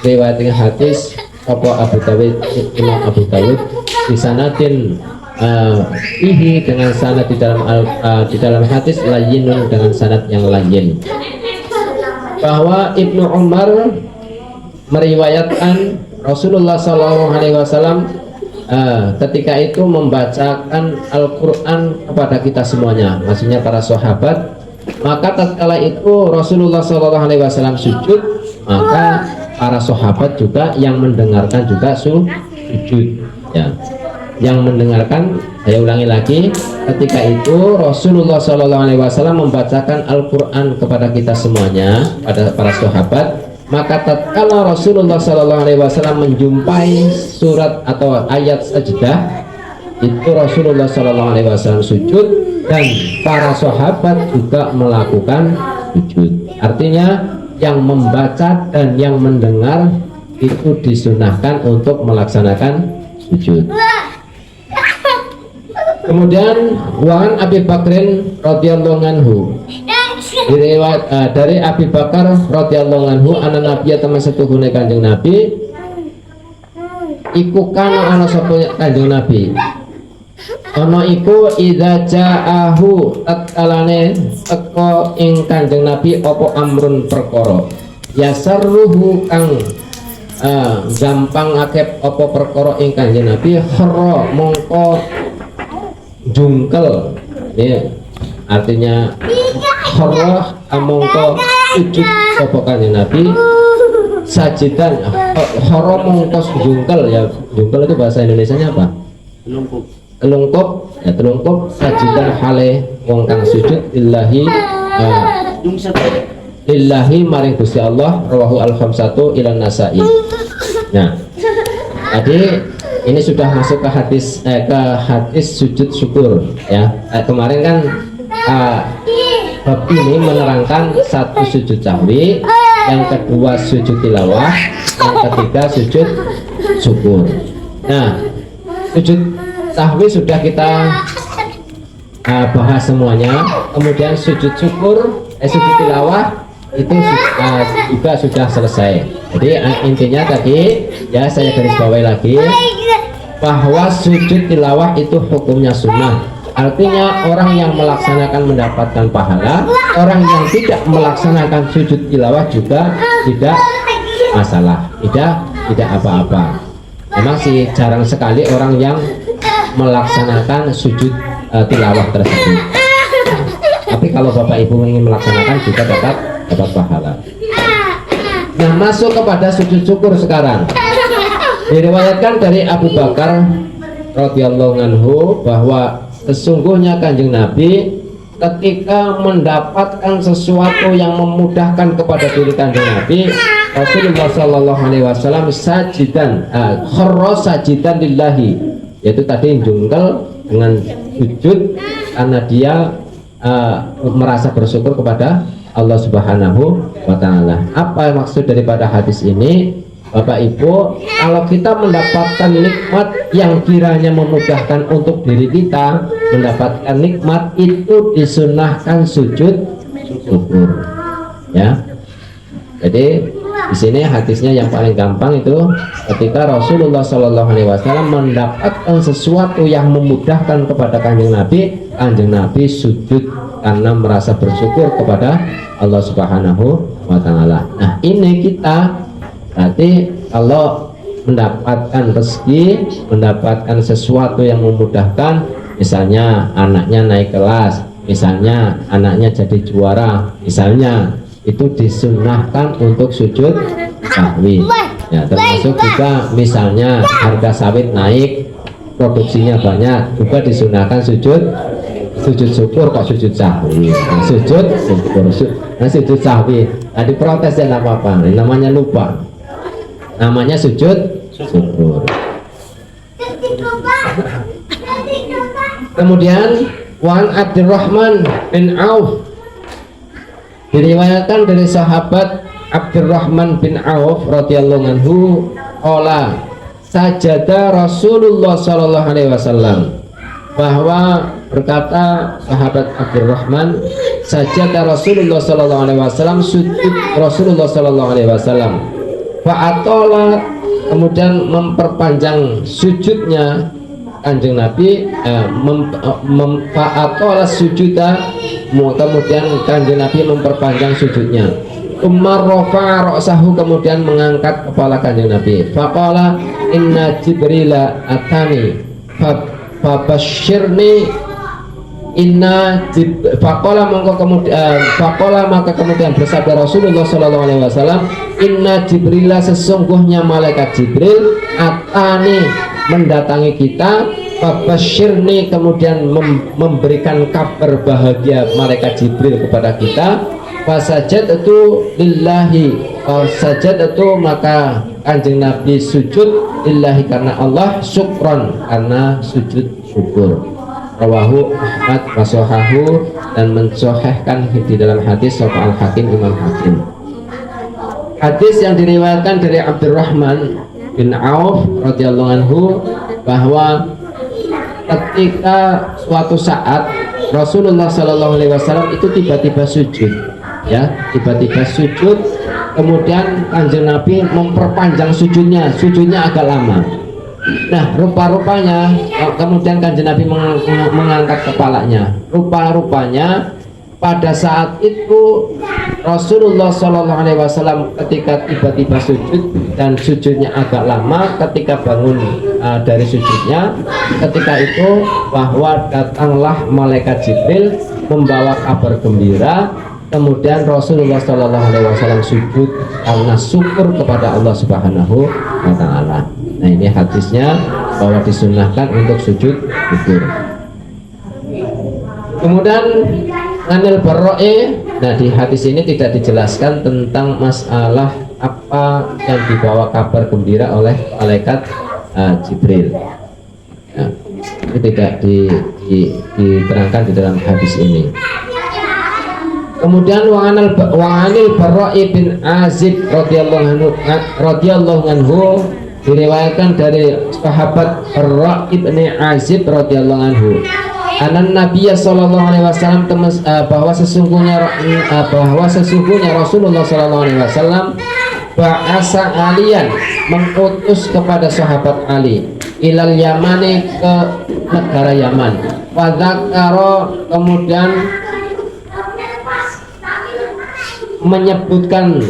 riwayat hadis apa Abu Dawud, Imam Abu Dawud di sanatin ihi dengan sanad di dalam hadis layyinun dengan sanad yang layyin, bahwa Ibnu Umar meriwayatkan Rasulullah Shallallahu Alaihi Wasallam ketika itu membacakan Al-Quran kepada kita semuanya, maksudnya para sahabat. Maka tatkala itu Rasulullah Shallallahu Alaihi Wasallam sujud, maka para sahabat juga yang mendengarkan juga sujud, ya. Yang mendengarkan, saya ulangi lagi, ketika itu Rasulullah Shallallahu Alaihi Wasallam membacakan Al-Quran kepada kita semuanya, pada para sahabat. Maka tatkala Rasulullah Shallallahu Alaihi Wasallam menjumpai surat atau ayat sajdah, itu Rasulullah Shallallahu Alaihi Wasallam sujud dan para sahabat juga melakukan sujud. Artinya yang membaca dan yang mendengar itu disunahkan untuk melaksanakan sujud. Kemudian Wan Abi Bakrin radhiyallahu anhu, dari Abi Bakar radhiyallahu anhu, anak Nabi teman setuhune Kanjeng Nabi iku kana ana sapa Kanjeng Nabi ana iku idza ja'ahu tatkalane teko ing Kanjeng Nabi apa amrun perkara yasarruhu kang gampang akep apa perkara ing Kanjeng Nabi khara mongko jungkel, ini artinya khara mongko sujud sapa Kanjeng Nabi sajidan khara mongko jungkel, ya jungkel itu bahasa Indonesianya apa? Telungkup, ya telungkup sajidan hale wong kang sujud lillahi lillahi maring Gusti Allah, rawahu al-khamsatu ila Nasa'i. Nah, tadi ini sudah masuk ke hadis sujud syukur, ya. Kemarin kan bab ini menerangkan satu sujud sahwi, yang kedua sujud tilawah, yang ketiga sujud syukur. Nah, sujud sahwi sudah kita bahas semuanya. Kemudian sujud syukur, sujud tilawah itu juga sudah selesai. Jadi intinya tadi, ya saya garis bawahi lagi, bahwa sujud tilawah itu hukumnya sunnah. Artinya orang yang melaksanakan mendapatkan pahala, orang yang tidak melaksanakan sujud tilawah juga tidak masalah, tidak apa-apa. Memang sih jarang sekali orang yang melaksanakan sujud tilawah tersebut. Tapi kalau Bapak Ibu ingin melaksanakan juga dapat pahala. Nah, masuk kepada sujud syukur sekarang. Diriwayatkan dari Abu Bakar radhiyallahu anhu bahwa sesungguhnya Kanjeng Nabi ketika mendapatkan sesuatu yang memudahkan kepada diri Kanjeng Nabi, Rasulullah Shallallahu Alaihi Wasallam sajidan khara sajidan lillahi, yaitu tadi jungkel dengan sujud karena dia merasa bersyukur kepada Allah Subhanahu wa Ta'ala. Apa maksud daripada hadis ini, Bapak Ibu? Kalau kita mendapatkan nikmat yang kiranya memudahkan untuk diri kita, mendapatkan nikmat itu disunahkan sujud syukur, ya. Jadi di sini hadisnya yang paling gampang itu ketika Rasulullah Shallallahu Alaihi Wasallam mendapatkan sesuatu yang memudahkan kepada Kanjeng Nabi sujud karena merasa bersyukur kepada Allah Subhanahu wa Ta'ala. Nah, ini kita berarti kalau mendapatkan rezeki, mendapatkan sesuatu yang memudahkan, misalnya anaknya naik kelas, misalnya anaknya jadi juara, misalnya itu disunahkan untuk sujud sahwi, ya. Termasuk juga misalnya harga sawit naik, produksinya banyak, juga disunahkan sujud syukur, kok sujud sahwi. Nah, sujud syukur, sujud sahwi. Nah, diprotes ya apa-apa, namanya lupa, namanya sujud syukur. Kemudian Wan Abdurrahman bin Auf, diriwayatkan dari sahabat Abdurrahman bin Auf radhiyallahu anhu, qala sajada Rasulullah sallallahu alaihi wasallam, bahwa berkata sahabat Abdurrahman, sajada Rasulullah sallallahu alaihi wasallam, sujud Rasulullah sallallahu alaihi wasallam, fa'atola, kemudian memperpanjang sujudnya Kanjeng Nabi, fa'atola sujuda, kemudian Kanjeng Nabi memperpanjang sujudnya. Umar rafa'a ra'sahu, kemudian mengangkat kepala Kanjeng Nabi. Faqala inna Jibrila atani fabasyirni faqala maka kemudian bersabda Rasulullah sallallahu alaihi wasallam, inna Jibrila, sesungguhnya malaikat Jibril, atani, mendatangi kita, fabasyirni, kemudian memberikan kabar bahagia malaikat Jibril kepada kita. Fasajadtu lillahi, fasajadtu, maka Kanjeng Nabi sujud lillahi, karena Allah, syukron, karena sujud syukur. Rawahu Ahmad wasohahu, dan mensohehkan di dalam hadis sahih Al-Hakim, Imam Hakim. Hadis yang diriwayatkan dari Abdurrahman bin Auf radhiyallahu anhu, bahwa ketika suatu saat Rasulullah sallallahu alaihi wasallam itu tiba-tiba sujud, ya, tiba-tiba sujud, kemudian Kanjeng Nabi memperpanjang sujudnya agak lama. Nah, rupa-rupanya kemudian Kanjeng Nabi mengangkat kepalanya. Rupa-rupanya pada saat itu Rasulullah Shallallahu Alaihi Wasallam ketika tiba-tiba sujud dan sujudnya agak lama, ketika bangun dari sujudnya, ketika itu bahwa datanglah malaikat Jibril membawa kabar gembira. Kemudian Rasulullah Shallallahu Alaihi Wasallam sujud karena syukur kepada Allah Subhanahu wa Ta'ala. Nah, ini hadisnya bahwa disunahkan untuk sujud syukur. Kemudian anil barra'i, nah di hadis ini tidak dijelaskan tentang masalah apa yang dibawa kabar gembira oleh malaikat Jibril. Nah, ini tidak diterangkan di dalam hadis ini. Kemudian wa'anil Barra'i bin Azib radhiyallahu anhu, diriwayatkan dari sahabat Barra' bin Azib radhiyallahu anhu, anan Nabiya sallallahu alaihi wasallam, bahwa sesungguhnya Rasulullah sallallahu alaihi wasallam ba'asa aliyan, mengutus kepada sahabat Ali, ilal Yamani, ke negara Yaman. Wadakaro, kemudian menyebutkan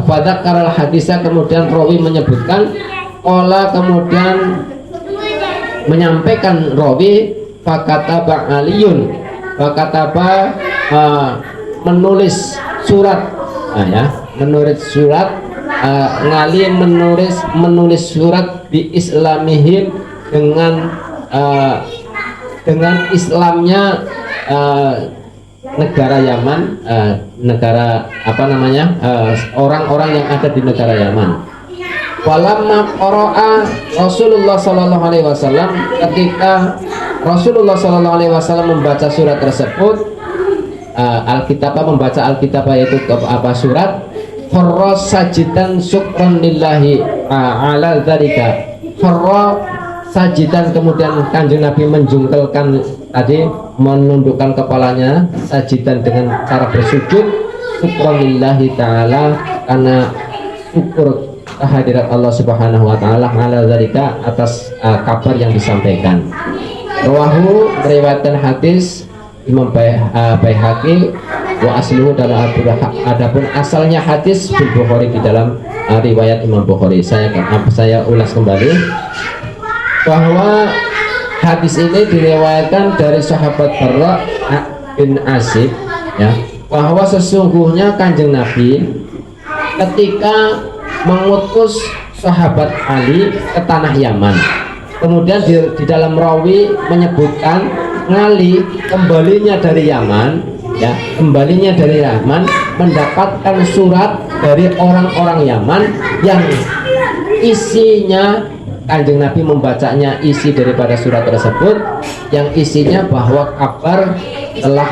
fadzakaral hadisah, kemudian rawi menyebutkan, ola, kemudian menyampaikan rawi, fakataba aliyun, fakataba menulis surat, menulis surat, ngali menulis surat bi islamihim, dengan Islamnya negara Yaman, negara apa namanya, orang-orang yang ada di negara Yaman. Walamma qara'a Rasulullah sallallahu alaihi wasallam, ketika Rasulullah sallallahu alaihi wasallam membaca surat tersebut, Alkitabah, membaca Alkitabah yaitu apa, surat, kharra sajidan syukran lillahi ala dzalika. Kharra sajidan, kemudian Kanjeng Nabi menjungkelkan tadi, menundukkan kepalanya, sajidan dengan cara bersujud, syukranillahi ta'ala, karena syukur kehadirat Allah Subhanahu wa Ta'ala, ala dzalika, atas kabar yang disampaikan. Rawahu, meriwayatkan hadis Imam Baihaqi, wa asluhu, dalam adapun asalnya hadis bil Bukhari, di dalam riwayat Imam Bukhari. Saya ulas kembali bahwa hadis ini diriwayatkan dari sahabat Barra' bin Azib, ya, bahwa sesungguhnya Kanjeng Nabi ketika mengutus sahabat Ali ke tanah Yaman, kemudian di dalam rawi menyebutkan Ali kembalinya dari Yaman, ya, kembalinya dari Yaman mendapatkan surat dari orang-orang Yaman yang isinya, Kanjeng Nabi membacanya isi daripada surat tersebut, yang isinya bahwa kabar telah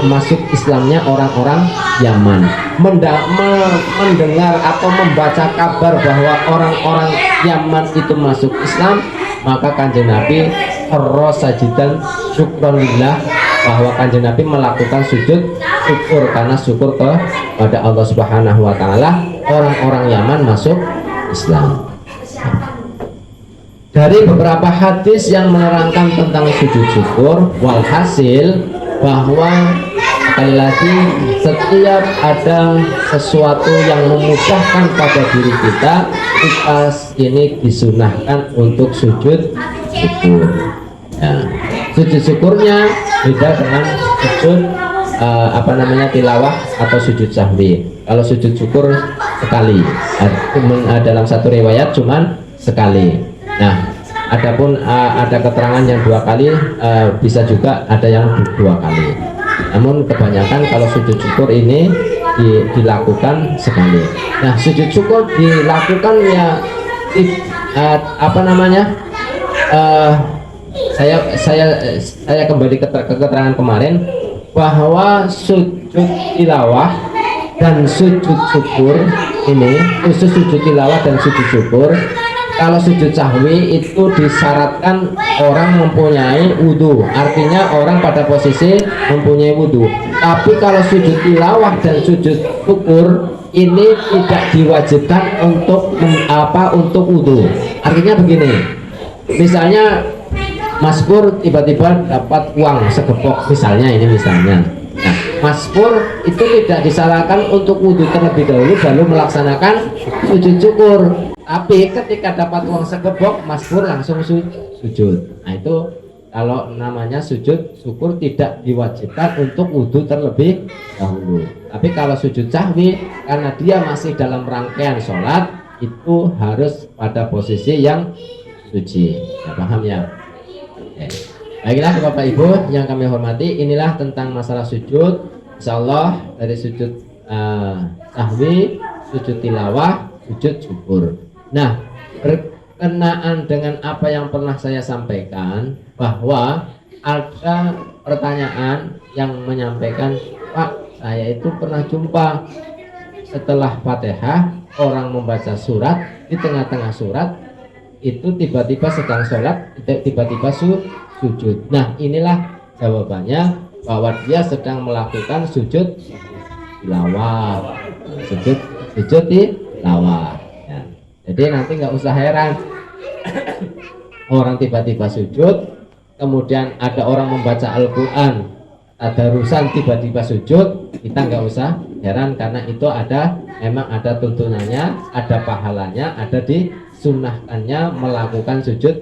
masuk Islamnya orang-orang Yaman. Mendengar atau membaca kabar bahwa orang-orang Yaman itu masuk Islam, maka Kanjeng Nabi kharra sajidan syukranillah bahwa Kanjeng Nabi melakukan sujud syukur karena syukur kepada Allah Subhanahu wa taala orang-orang Yaman masuk Islam. Dari beberapa hadis yang menerangkan tentang sujud syukur, walhasil bahwa sekali lagi setiap ada sesuatu yang memudahkan pada diri kita ini disunahkan untuk sujud syukur. Ya. Sujud syukurnya beda dengan sujud tilawah atau sujud sahwi. Kalau sujud syukur sekali, dalam satu riwayat cuman sekali. Nah, adapun ada keterangan yang 2 kali, bisa juga ada yang 2 kali. Namun kebanyakan kalau sujud syukur ini dilakukan sekali. Nah, sujud syukur dilakukan ya saya kembali ke keterangan kemarin bahwa sujud tilawah dan sujud syukur ini, khusus sujud tilawah dan sujud syukur, kalau sujud sahwi itu disyaratkan orang mempunyai wudhu, artinya orang pada posisi mempunyai wudhu. Tapi kalau sujud tilawah dan sujud syukur ini tidak diwajibkan untuk wudhu. Artinya begini, misalnya Mas Pur tiba-tiba dapat uang segepok, misalnya. Nah, Mas Pur itu tidak disarankan untuk wudhu terlebih dahulu baru melaksanakan sujud syukur. Tapi ketika dapat uang segepok, Mas Pur langsung sujud. Nah, itu kalau namanya sujud syukur tidak diwajibkan untuk wudhu terlebih dahulu. Tapi kalau sujud sahwi, karena dia masih dalam rangkaian sholat, itu harus pada posisi yang suci. Ya, paham ya? Baiklah Bapak Ibu yang kami hormati, inilah tentang masalah sujud. Insyaallah dari sujud sahwi, sujud tilawah, sujud syukur. Nah, berkenaan dengan apa yang pernah saya sampaikan, bahwa ada pertanyaan yang menyampaikan, Pak, saya itu pernah jumpa setelah Fatihah orang membaca surat, di tengah-tengah surat itu tiba-tiba sedang sholat, tiba-tiba sujud. Nah, inilah jawabannya, bahwa dia sedang melakukan sujud tilawah, sujud tilawah. Ya. Jadi nanti nggak usah heran orang tiba-tiba sujud, kemudian ada orang membaca Al-Quran, tadarusan tiba-tiba sujud, kita nggak usah heran, karena itu memang ada tuntunannya, ada pahalanya, ada disunahkannya melakukan sujud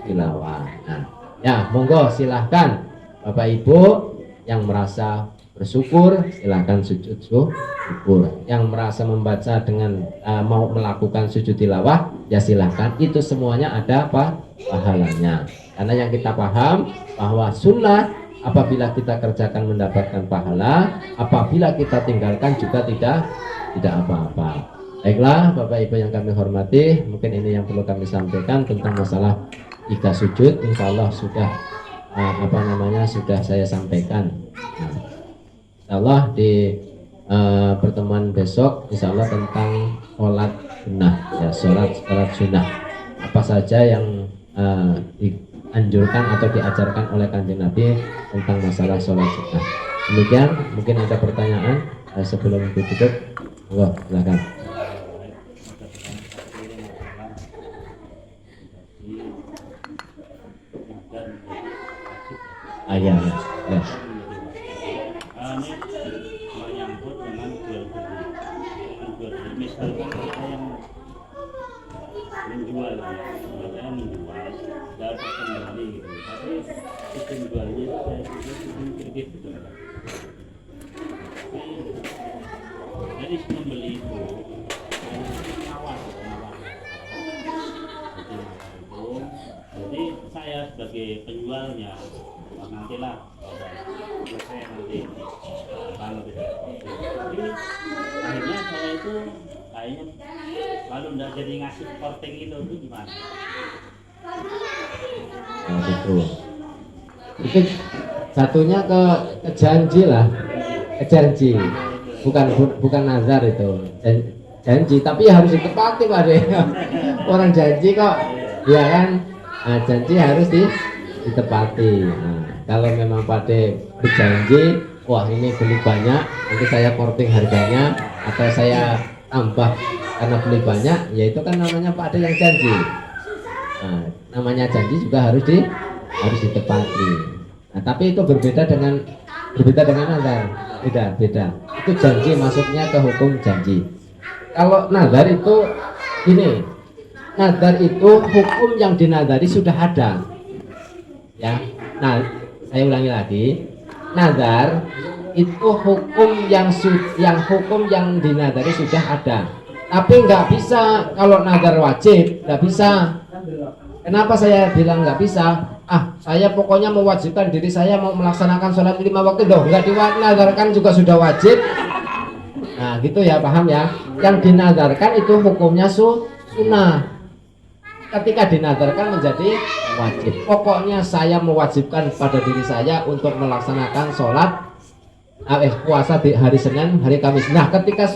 tilawah. Nah, ya, monggo silahkan Bapak Ibu yang merasa bersyukur silahkan sujud syukur, yang merasa membaca dengan mau melakukan sujud tilawah ya silahkan, itu semuanya ada pahalanya. Karena yang kita paham bahwa sunnah apabila kita kerjakan mendapatkan pahala, apabila kita tinggalkan juga tidak apa-apa. Baiklah Bapak Ibu yang kami hormati, mungkin ini yang perlu kami sampaikan tentang masalah 3 sujud. Insya Allah sudah sudah saya sampaikan. Nah, insya Allah di pertemuan besok insya Allah tentang sholat sunnah, ya, sholat sunnah apa saja yang dianjurkan atau diajarkan oleh Kanjeng Nabi tentang masalah sholat sunnah. Demikian, mungkin ada pertanyaan sebelum ditutup. Silakan. Ya. Menyangkut dengan jual beli. Misalkan kita yang menjual, saya menjual, dapat kembali gitu. Tapi sistem jualnya saya sistem kredit gitu. Jadi pembeli itu nawar. Jadi saya sebagai penjualnya nantilah selesai nanti kalau tidak. Jadi akhirnya saya itu kayaknya lalu tidak jadi ngasih porting itu gimana? Oh, betul. Itu satunya ke janji lah, janji, bukan nazar itu, janji. Tapi harus ditepati Pak De. Orang janji kok, ya kan? Nah, janji harus ditepati. Nah, kalau memang Pak De berjanji, wah ini beli banyak, nanti saya korting harganya, atau saya tambah karena beli banyak, ya itu kan namanya Pak ada yang janji. Nah, namanya janji juga harus ditepati. Nah, tapi itu berbeda dengan nazar. Beda. Itu janji masuknya ke hukum janji. Kalau nazar itu ini, nazar itu hukum yang dinazari sudah ada. Ya. Nah, saya ulangi lagi. Nazar itu hukum yang dinazari sudah ada. Tapi nggak bisa kalau nazar wajib, nggak bisa. Kenapa saya bilang nggak bisa? Saya pokoknya mewajibkan diri saya mau melaksanakan sholat 5 waktu, nggak dinazarkan juga sudah wajib. Nah gitu ya, paham ya? Yang dinazarkan itu hukumnya sunnah. Ketika dinazarkan menjadi wajib. Pokoknya saya mewajibkan pada diri saya untuk melaksanakan sholat puasa di hari Senin, hari Kamis. Nah ketika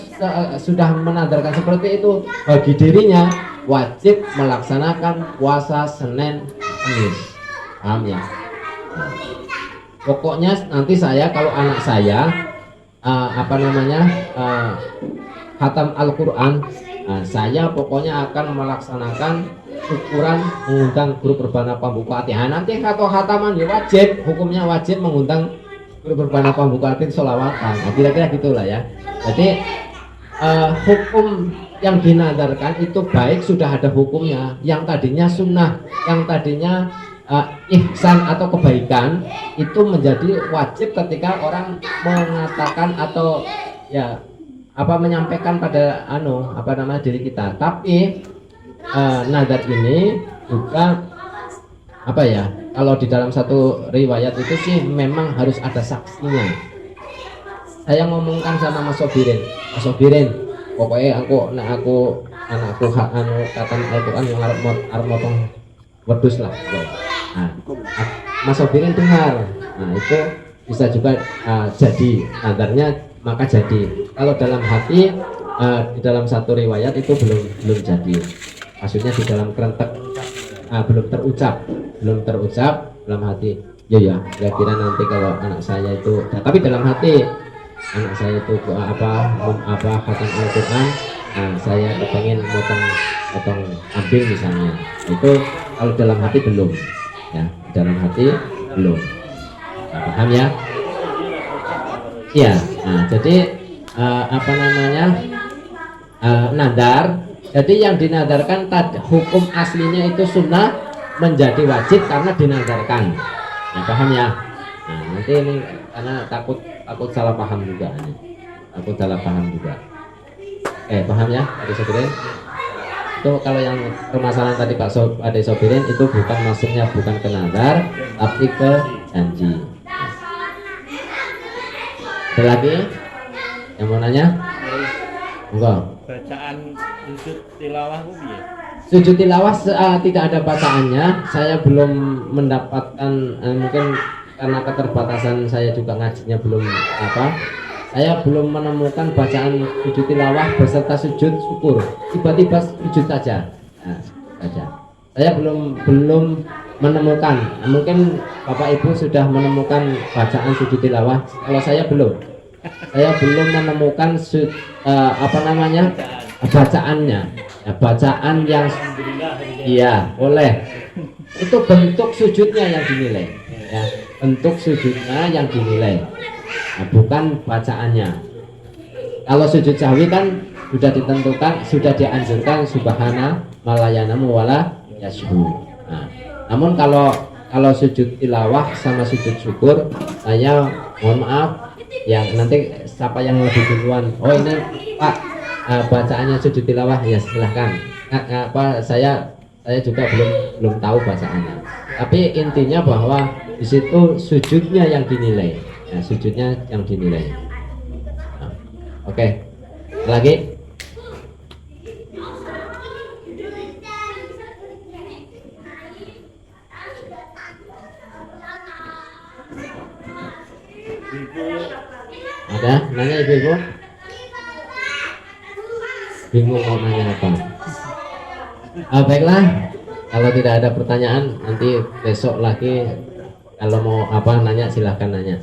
sudah menazarkan seperti itu, bagi dirinya wajib melaksanakan puasa Senin, Kamis. Paham ya? Pokoknya nanti saya kalau anak saya khatam Al-Quran, saya pokoknya akan melaksanakan syukuran, mengundang guru berbana pembuka Fatihah. Nanti kalau khataman ya wajib, hukumnya wajib mengundang guru berbana pembuka Fatihah, sholawatan. Nah, kira-kira gitulah ya. Jadi hukum yang dinazarkan itu baik sudah ada hukumnya. Yang tadinya sunnah, yang tadinya ihsan atau kebaikan itu menjadi wajib ketika orang mengatakan atau ya menyampaikan pada diri kita. Tapi nazar ini juga kalau di dalam satu riwayat itu sih memang harus ada saksinya. Saya ngomongkan sama Mas Sobirin, pokoknya anakku khatam Al-Quran yang arep motong wedhus lah. Nah, Mas Sobirin dengar. Nah, itu bisa juga jadi nazarnya, maka jadi. Kalau dalam hati di dalam satu riwayat itu belum jadi. Maksudnya di dalam kerentek belum terucap dalam hati. Ya kira-kira nanti kalau anak saya itu, tapi dalam hati anak saya itu khatam Al-Quran, saya kepengen potong kambing misalnya. Itu kalau dalam hati belum. Ya, dalam hati belum. Paham ya? Iya. Nah, jadi nadar. Jadi yang dinadarkan hukum aslinya itu sunnah menjadi wajib karena dinadarkan. Nah, paham ya? Nah, nanti ini karena takut salah paham juga. Paham ya? Ada sebenarnya? Itu kalau yang permasalahan tadi Pak Ade Sobirin itu maksudnya bukan ke nazar tapi ke janji. Ada lagi yang mau nanya? Enggak. Bacaan sujud tilawah ya? Sujud tilawah tidak ada bacaannya. Saya belum mendapatkan, mungkin karena keterbatasan saya juga ngajinya belum saya belum menemukan bacaan sujud tilawah beserta sujud syukur. Tiba-tiba sujud saja. Saya belum menemukan. Mungkin Bapak Ibu sudah menemukan bacaan sujud tilawah. Kalau saya belum. Saya belum menemukan bacaannya. Ya, bacaan yang boleh. Itu bentuk sujudnya yang dinilai. Ya, bentuk sujudnya yang dinilai. Nah, bukan bacaannya. Kalau sujud sahwi kan sudah ditentukan, sudah dianjurkan subhana malayanamu wala yashu. Nah, namun kalau sujud tilawah sama sujud syukur, saya mohon maaf yang nanti siapa yang lebih duluan. Oh ini Pak, bacaannya sujud tilawah, ya silahkan. Saya juga belum tahu bacaannya. Tapi intinya bahwa di situ sujudnya yang dinilai. Nah, sujudnya yang dinilai. Nah, oke. Lagi. Ada? Nanya ibu-ibu? Bingung mau nanya apa? Baiklah. Kalau tidak ada pertanyaan, nanti besok lagi Kalau mau apa nanya silahkan nanya.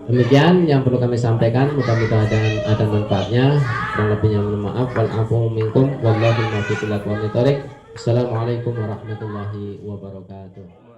Demikian yang perlu kami sampaikan, mudah-mudahan ada manfaatnya. Kurang lebihnya mohon maaf. Wal afu minkum wallahu muwaffiq ila aqwamit thoriq. Assalamualaikum warahmatullahi wabarakatuh.